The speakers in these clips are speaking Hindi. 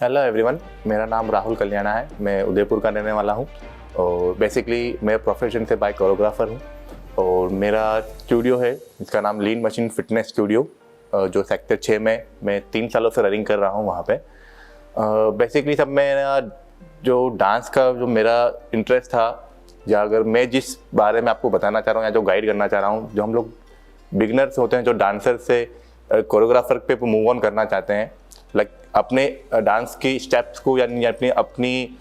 हेलो एवरीवन, मेरा नाम राहुल कल्याणा है। मैं उदयपुर का रहने वाला हूँ और बेसिकली मैं प्रोफेशन से बाय कोरियोग्राफर हूँ और मेरा स्टूडियो है जिसका नाम लीन मशीन फिटनेस स्टूडियो, जो सेक्टर 6 में मैं 3 सालों से रनिंग कर रहा हूँ वहाँ पे। बेसिकली सब मेरा जो डांस का जो मेरा इंटरेस्ट था, या अगर मैं जिस बारे में आपको बताना चाह रहा हूँ या जो गाइड करना चाह रहा हूँ, जो हम लोग बिगनर्स होते हैं जो डांसर से कोरियोग्राफर पे मूव ऑन करना चाहते हैं, लाइक अपने डांस की स्टेप्स को यानी अपनी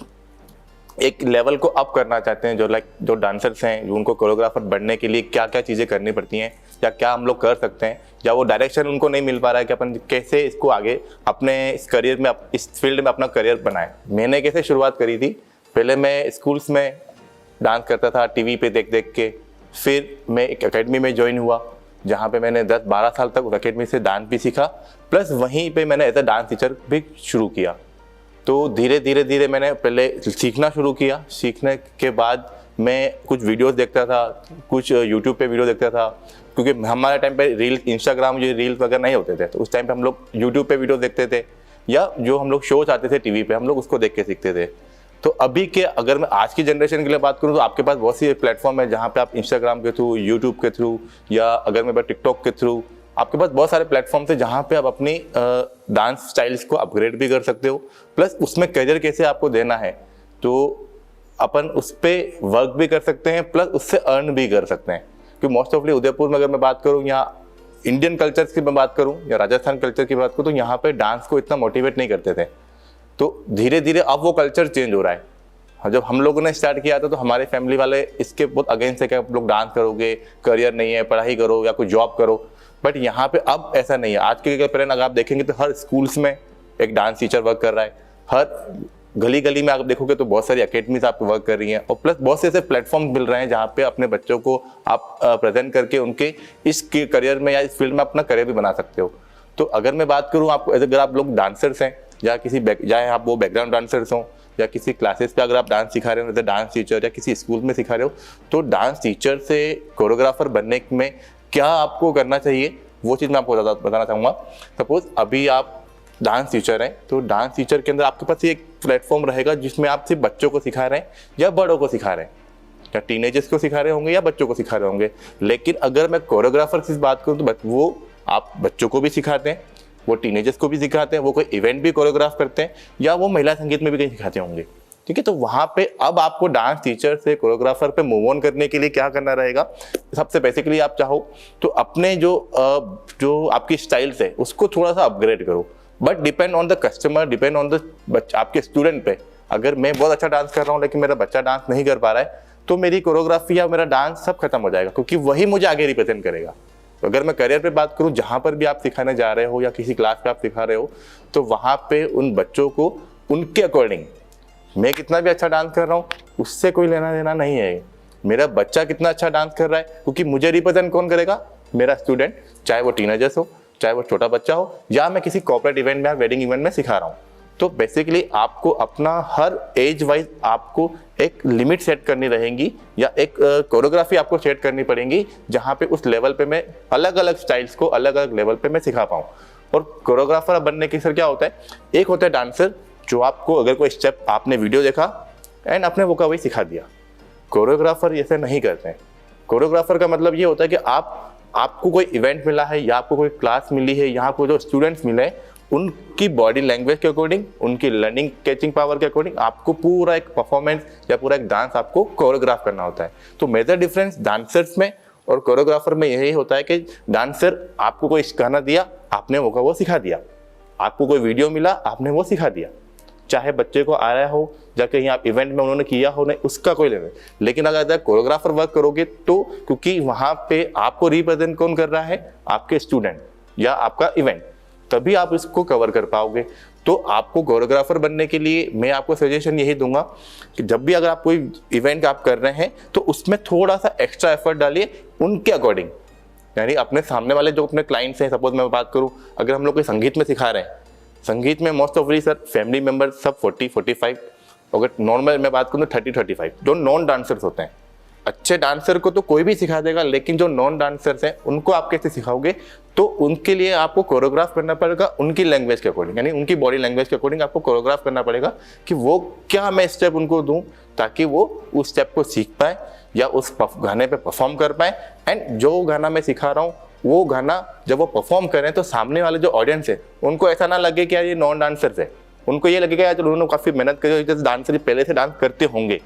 एक लेवल को अप करना चाहते हैं, जो डांसर्स हैं जो उनको कोरियोग्राफर बनने के लिए क्या क्या चीज़ें करनी पड़ती हैं या क्या हम लोग कर सकते हैं, या वो डायरेक्शन उनको नहीं मिल पा रहा है कि अपन कैसे इसको आगे अपने इस करियर में इस फील्ड में अपना करियर बनाएं। मैंने कैसे शुरुआत करी थी, पहले मैं स्कूल्स में डांस करता था टीवी पे देख देख के। फिर मैं एक एकेडमी में ज्वाइन हुआ जहाँ पे मैंने 10-12 साल तक उस एकेडमी से डांस भी सीखा, प्लस वहीं पे मैंने एज अ डांस टीचर भी शुरू किया। तो धीरे धीरे मैंने पहले सीखना शुरू किया। सीखने के बाद मैं कुछ वीडियोस देखता था, कुछ यूट्यूब पे वीडियो देखता था, क्योंकि हमारे टाइम पे इंस्टाग्राम जो रील्स वगैरह नहीं होते थे, तो उस टाइम पे हम लोग यूट्यूब पे वीडियो देखते थे या जो हम लोग शोज आते थे टीवी पे हम लोग उसको देख के सीखते थे। तो अभी के अगर मैं आज की जनरेशन के लिए बात करूं तो आपके पास बहुत सी प्लेटफॉर्म है जहां पे आप इंस्टाग्राम के थ्रू, यूट्यूब के थ्रू, या अगर मैं टिकटॉक के थ्रू, आपके पास बहुत सारे प्लेटफॉर्म्स है जहां पे आप अपनी डांस स्टाइल्स को अपग्रेड भी कर सकते हो, प्लस उसमें करियर कैसे आपको देना है तो अपन उस पर वर्क भी कर सकते हैं, प्लस उससे अर्न भी कर सकते हैं। क्योंकि मोस्ट ऑफली उदयपुर में अगर मैं बात करूँ या इंडियन कल्चर की मैं बात करूँ या राजस्थान कल्चर की बात करूँ तो यहाँ पे डांस को इतना मोटिवेट नहीं करते थे। तो धीरे धीरे अब वो कल्चर चेंज हो रहा है। जब हम लोगों ने स्टार्ट किया था तो हमारे फैमिली वाले इसके बहुत अगेंस्ट है कि आप लोग डांस करोगे, करियर नहीं है, पढ़ाई करो या कोई जॉब करो। बट यहाँ पे अब ऐसा नहीं है। आज के पेरेंट अगर आप देखेंगे तो हर स्कूल्स में एक डांस टीचर वर्क कर रहा है, हर गली गली में आप देखोगे तो बहुत सारी अकेडमीज आपको वर्क कर रही हैं, और प्लस बहुत से ऐसे प्लेटफॉर्म मिल रहे हैं जहाँ पे अपने बच्चों को आप प्रेजेंट करके उनके इस करियर में या इस फील्ड में अपना करियर भी बना सकते हो। तो अगर मैं बात करूँ आपको, अगर आप लोग डांसर्स हैं या चाहे आप वो बैकग्राउंड डांसर्स हों या किसी क्लासेस पे अगर आप डांस सिखा रहे हो जैसे डांस टीचर, या किसी स्कूल में सिखा रहे हो, तो डांस टीचर से कोरियोग्राफर बनने में क्या आपको करना चाहिए वो चीज़ मैं आपको बताना चाहूँगा। सपोज अभी आप डांस टीचर हैं तो डांस टीचर के अंदर आपके पास एक प्लेटफॉर्म रहेगा जिसमें आप सिर्फ बच्चों को सिखा रहे हैं या बड़ों को सिखा रहे हैं, या टीनेजर्स को सिखा रहे होंगे या बच्चों को सिखा रहे होंगे। लेकिन अगर मैं कोरियोग्राफर की बात करूँ तो वो आप बच्चों को भी सिखाते हैं, वो टीनेजर्स को भी सिखाते हैं, वो कोई इवेंट भी कोरियोग्राफ करते हैं, या वो महिला संगीत में भी कहीं सिखाते होंगे। ठीक है, तो वहाँ पे अब आपको डांस टीचर से कोरियोग्राफर पे मूव ऑन करने के लिए क्या करना रहेगा। सबसे बेसिकली आप चाहो तो अपने जो आपकी स्टाइल्स है उसको थोड़ा सा अपग्रेड करो, but depend on the customer, depend on the आपके स्टूडेंट पे। अगर मैं बहुत अच्छा डांस कर रहा हूँ लेकिन मेरा बच्चा डांस नहीं कर पा रहा है तो मेरी कोरियोग्राफी या मेरा डांस सब खत्म हो जाएगा, क्योंकि वही मुझे आगे रिप्रेजेंट करेगा। तो अगर मैं करियर पे बात करूं, जहां पर भी आप सिखाने जा रहे हो या किसी क्लास पे आप सिखा रहे हो, तो वहां पे उन बच्चों को उनके अकॉर्डिंग, मैं कितना भी अच्छा डांस कर रहा हूं उससे कोई लेना देना नहीं है। मेरा बच्चा कितना अच्छा डांस कर रहा है, क्योंकि मुझे रिप्रेजेंट कौन करेगा, मेरा स्टूडेंट, चाहे वो टीनेजर्स हो, चाहे वो छोटा बच्चा हो, या मैं किसी कॉर्पोरेट इवेंट में या वेडिंग इवेंट में सिखा रहा हूँ। तो बेसिकली आपको अपना हर एज वाइज आपको एक लिमिट सेट करनी रहेगी, या एक कोरियोग्राफी आपको सेट करनी पड़ेगी जहाँ पे उस लेवल पे मैं अलग अलग स्टाइल्स को अलग अलग लेवल पे मैं सिखा पाऊँ। और कोरियोग्राफर बनने के सर क्या होता है, एक होता है डांसर जो आपको अगर कोई स्टेप आपने वीडियो देखा एंड आपने वो का वही सिखा दिया। कोरियोग्राफर ऐसे नहीं करते हैं। कोरियोग्राफर का मतलब ये होता है कि आपको कोई इवेंट मिला है या आपको कोई क्लास मिली है, यहाँ को जो स्टूडेंट्स मिले उनकी बॉडी लैंग्वेज के अकॉर्डिंग, उनकी लर्निंग कैचिंग पावर के अकॉर्डिंग आपको पूरा एक परफॉर्मेंस या पूरा एक डांस आपको कोरियोग्राफ करना होता है। तो मेजर डिफरेंस डांसर्स में और कोरियोग्राफर में यही होता है कि डांसर आपको कोई गाना दिया, आपने वो सिखा दिया, आपको कोई वीडियो मिला, आपने वो सिखा दिया, चाहे बच्चे को आ रहा हो या कहीं आप इवेंट में उन्होंने किया हो, नहीं उसका कोई लेना। लेकिन अगर कोरियोग्राफर वर्क करोगे तो क्योंकि वहां पे आपको रिप्रेजेंट कौन कर रहा है, आपके स्टूडेंट या आपका इवेंट, तभी आप इसको कवर कर पाओगे। तो आपको कोरियोग्राफर बनने के लिए मैं आपको सजेशन यही दूंगा कि जब भी अगर आप कोई इवेंट आप कर रहे हैं तो उसमें थोड़ा सा एक्स्ट्रा एफर्ट डालिए उनके अकॉर्डिंग। यानी अपने सामने वाले जो अपने क्लाइंट्स हैं, सपोज मैं बात करूं, अगर हम लोग कोई संगीत में सिखा रहे हैं, संगीत में मोस्ट ऑफली सर फैमिली मेम्बर सब 40-45, अगर नॉर्मल मैं बात करूँ तो 30-35 जो नॉन डांसर्स होते हैं। अच्छे डांसर को तो कोई भी सिखा देगा, लेकिन जो नॉन डांसर्स हैं उनको आप कैसे सिखाओगे, तो उनके लिए आपको कोरियोग्राफ करना पड़ेगा उनकी लैंग्वेज के अकॉर्डिंग, यानी उनकी बॉडी लैंग्वेज के अकॉर्डिंग आपको कोरियोग्राफ करना पड़ेगा कि वो क्या मैं स्टेप उनको दूं ताकि वो उस स्टेप को सीख पाए या उस गाने पे परफॉर्म कर पाए। एंड जो गाना मैं सिखा रहा हूँ वो गाना जब वो परफॉर्म करें तो सामने वाले जो ऑडियंस है उनको ऐसा ना लगे कि यार ये नॉन डांसर्स है, उनको ये लगेगा यार उन्होंने काफ़ी मेहनत करी, जैसे डांसर पहले से डांस करते होंगे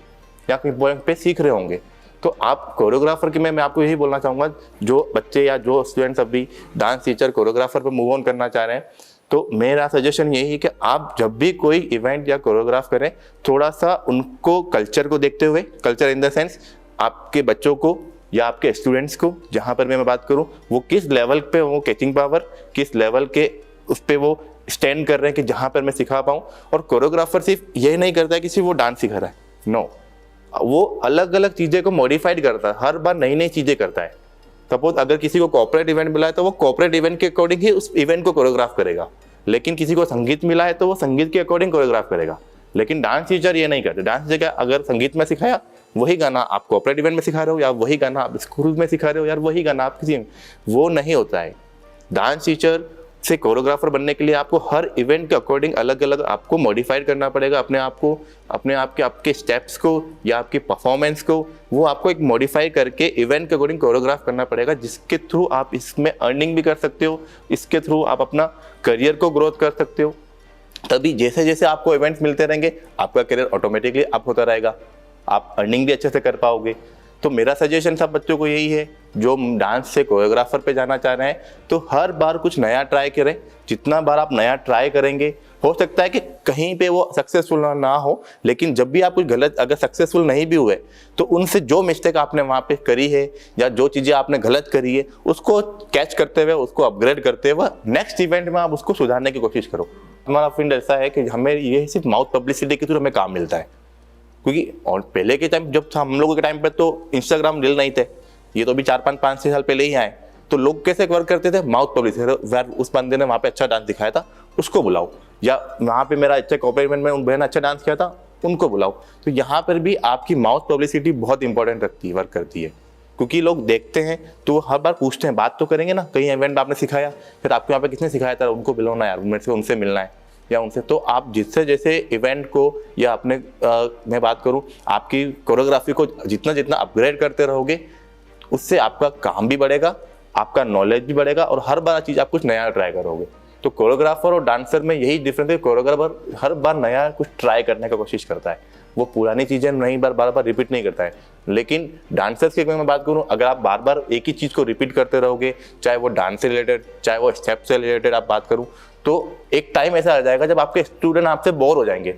या कहीं पॉइंट पे सीख रहे होंगे। तो आप कोरियोग्राफर की मैं आपको यही बोलना चाहूँगा, जो बच्चे या जो स्टूडेंट्स अभी डांस टीचर कोरियोग्राफर पर मूव ऑन करना चाह रहे हैं, तो मेरा सजेशन यही है कि आप जब भी कोई इवेंट या कोरियोग्राफ करें थोड़ा सा उनको कल्चर को देखते हुए, कल्चर इन द सेंस आपके बच्चों को या आपके स्टूडेंट्स को, जहाँ पर मैं बात करूँ वो किस लेवल पे वो कैचिंग पावर, किस लेवल के उस पर वो स्टैंड कर रहे हैं कि जहाँ पर मैं सिखा पाऊँ। और कोरियोग्राफर सिर्फ यही नहीं करता है कि सिर्फ वो डांस सिखा रहा है, नो, वो अलग अलग चीज़ें को मॉडिफाइड करता है, हर बार नई नई चीज़ें करता है। सपोज अगर किसी को कॉर्पोरेट इवेंट मिला है तो वो कॉर्पोरेट इवेंट के अकॉर्डिंग ही उस इवेंट को कोरियोग्राफ करेगा, लेकिन किसी को संगीत मिला है तो वो संगीत के अकॉर्डिंग कोरियोग्राफ करेगा। लेकिन डांस टीचर ये नहीं करते। डांस टीचर अगर संगीत में सिखाया वही गाना आप कॉर्पोरेट इवेंट में सिखा रहे हो, या वही गाना आप स्कूल में सिखा रहे हो, यार वही गाना आप किसी, वो नहीं होता है। डांस टीचर से कोरियोग्राफर बनने के लिए आपको हर इवेंट के अकॉर्डिंग अलग अलग आपको मॉडिफाइड करना पड़ेगा अपने आप को, अपने आप के आपके स्टेप्स को या आपकी परफॉर्मेंस को, वो आपको एक मॉडिफाई करके इवेंट के अकॉर्डिंग कोरियोग्राफ करना पड़ेगा, जिसके थ्रू आप इसमें अर्निंग भी कर सकते हो, इसके थ्रू आप अपना करियर को ग्रोथ कर सकते हो। तभी जैसे जैसे आपको इवेंट्स मिलते रहेंगे आपका करियर ऑटोमेटिकली अप होता रहेगा, आप अर्निंग भी अच्छे से कर पाओगे। तो मेरा सजेशन सब बच्चों को यही है जो डांस से कोरियोग्राफर पे जाना चाह रहे हैं, तो हर बार कुछ नया ट्राई करें। जितना बार आप नया ट्राई करेंगे, हो सकता है कि कहीं पे वो सक्सेसफुल ना हो, लेकिन जब भी आप कुछ गलत अगर सक्सेसफुल नहीं भी हुए तो उनसे जो मिस्टेक आपने वहाँ पे करी है या जो चीज़ें आपने गलत करी है उसको कैच करते हुए, उसको अपग्रेड करते हुए नेक्स्ट इवेंट में आप उसको सुधारने की कोशिश करो। हमारा फील्ड ऐसा है कि हमें ये सिर्फ माउथ पब्लिसिटी के थ्रू हमें काम मिलता है, क्योंकि और पहले के टाइम जब था हम लोगों के टाइम पे तो इंस्टाग्राम रील नहीं थे, ये तो अभी 4-5-6 साल पहले ही आए। तो लोग कैसे वर्क करते थे, माउथ पब्लिसिटी, उस बंदे ने वहाँ पे अच्छा डांस दिखाया था उसको बुलाओ, या वहाँ पे मेरा अच्छा कॉपरेट में उन बहन अच्छा डांस किया था उनको बुलाओ। तो यहाँ पर भी आपकी माउथ पब्लिसिटी बहुत इंपॉर्टेंट रखती है, वर्क करती है, क्योंकि लोग देखते हैं तो हर बार पूछते हैं, बात तो करेंगे ना, कहीं इवेंट आपने सिखाया फिर आपको यहाँ पे किसने सिखाया था, उनको बुलाना यार, उनसे मिलना है या उनसे। तो आप जिससे जैसे इवेंट को या अपने मैं बात करूं आपकी कोरियोग्राफी को जितना जितना अपग्रेड करते रहोगे उससे आपका काम भी बढ़ेगा, आपका नॉलेज भी बढ़ेगा और हर बार चीज़ आप कुछ नया ट्राई करोगे। तो कोरियोग्राफर और डांसर में यही डिफरेंस है, कोरियोग्राफर हर बार नया कुछ ट्राई करने का कोशिश करता है, वो पुरानी चीज़ें नहीं बार बार रिपीट नहीं करता है। लेकिन डांसर्स की मैं बात करूं, अगर आप बार बार एक ही चीज़ को रिपीट करते रहोगे, चाहे वो डांस से रिलेटेड चाहे वो स्टेप से रिलेटेड आप बात करूं, तो एक टाइम ऐसा आ जाएगा जब आपके स्टूडेंट आपसे बोर हो जाएंगे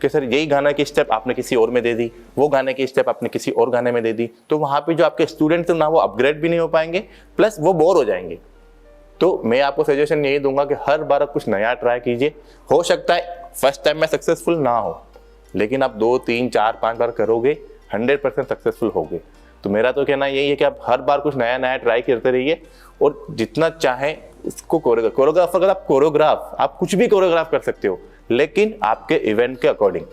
कि सर यही गाना की स्टेप आपने किसी और में दे दी, वो गाने की स्टेप आपने किसी और गाने में दे दी। तो वहाँ पे जो आपके स्टूडेंट्स ना वो अपग्रेड भी नहीं हो पाएंगे, प्लस वो बोर हो जाएंगे। तो मैं आपको सजेशन यही दूंगा कि हर बार आप कुछ नया ट्राई कीजिए। हो सकता है फर्स्ट टाइम में सक्सेसफुल ना हो, लेकिन आप 2, 3, 4, 5 बार करोगे 100% सक्सेसफुल होगे। तो मेरा तो कहना यही है कि आप हर बार कुछ नया नया ट्राई करते रहिए और जितना चाहें उसको कोरियोग्राफर अगर आप कोरियोग्राफ आप कुछ भी कोरियोग्राफ कर सकते हो, लेकिन आपके इवेंट के अकॉर्डिंग।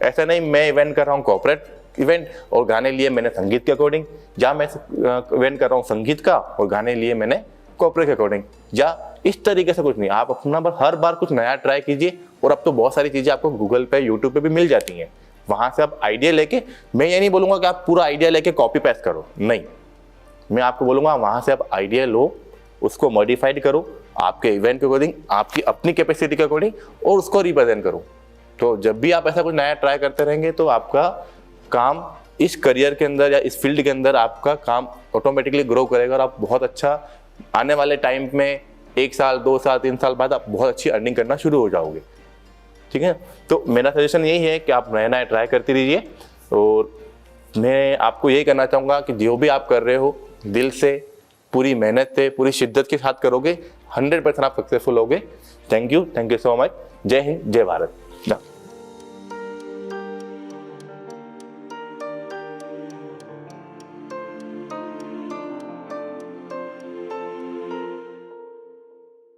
ऐसा नहीं मैं इवेंट कर रहा हूँ कॉर्पोरेट इवेंट और गाने लिए मैंने संगीत के अकॉर्डिंग, या मैं इवेंट कर रहा हूँ संगीत का और गाने लिए मैंने कॉर्पोरेट के अकॉर्डिंग, या इस तरीके से कुछ नहीं। आप अपना हर बार कुछ नया ट्राई कीजिए। और अब तो बहुत सारी चीज़ें आपको गूगल पे यूट्यूब पे भी मिल जाती हैं, वहाँ से आप आइडिया लेके, मैं ये नहीं बोलूँगा कि आप पूरा आइडिया लेके कॉपी पेस्ट करो, नहीं, मैं आपको बोलूँगा वहाँ से आप आइडिया लो, उसको मॉडिफाइड करो आपके इवेंट के अकॉर्डिंग, आपकी अपनी कैपेसिटी के अकॉर्डिंग और उसको रिप्रेजेंट करो। तो जब भी आप ऐसा कुछ नया ट्राई करते रहेंगे तो आपका काम इस करियर के अंदर या इस फील्ड के अंदर आपका काम ऑटोमेटिकली ग्रो करेगा और आप बहुत अच्छा आने वाले टाइम में 1 साल 2 साल 3 साल बाद आप बहुत अच्छी अर्निंग करना शुरू हो जाओगे। ठीक है, तो मेरा सजेशन यही है कि आप नया नया ट्राई करते रहिए। और मैं आपको यही करना चाहूँगा कि जो भी आप कर रहे हो दिल से, पूरी मेहनत से, पूरी शिद्दत के साथ करोगे, 100% आप सक्सेसफुल होगे। Thank you so much. जय हिंद, जय भारत।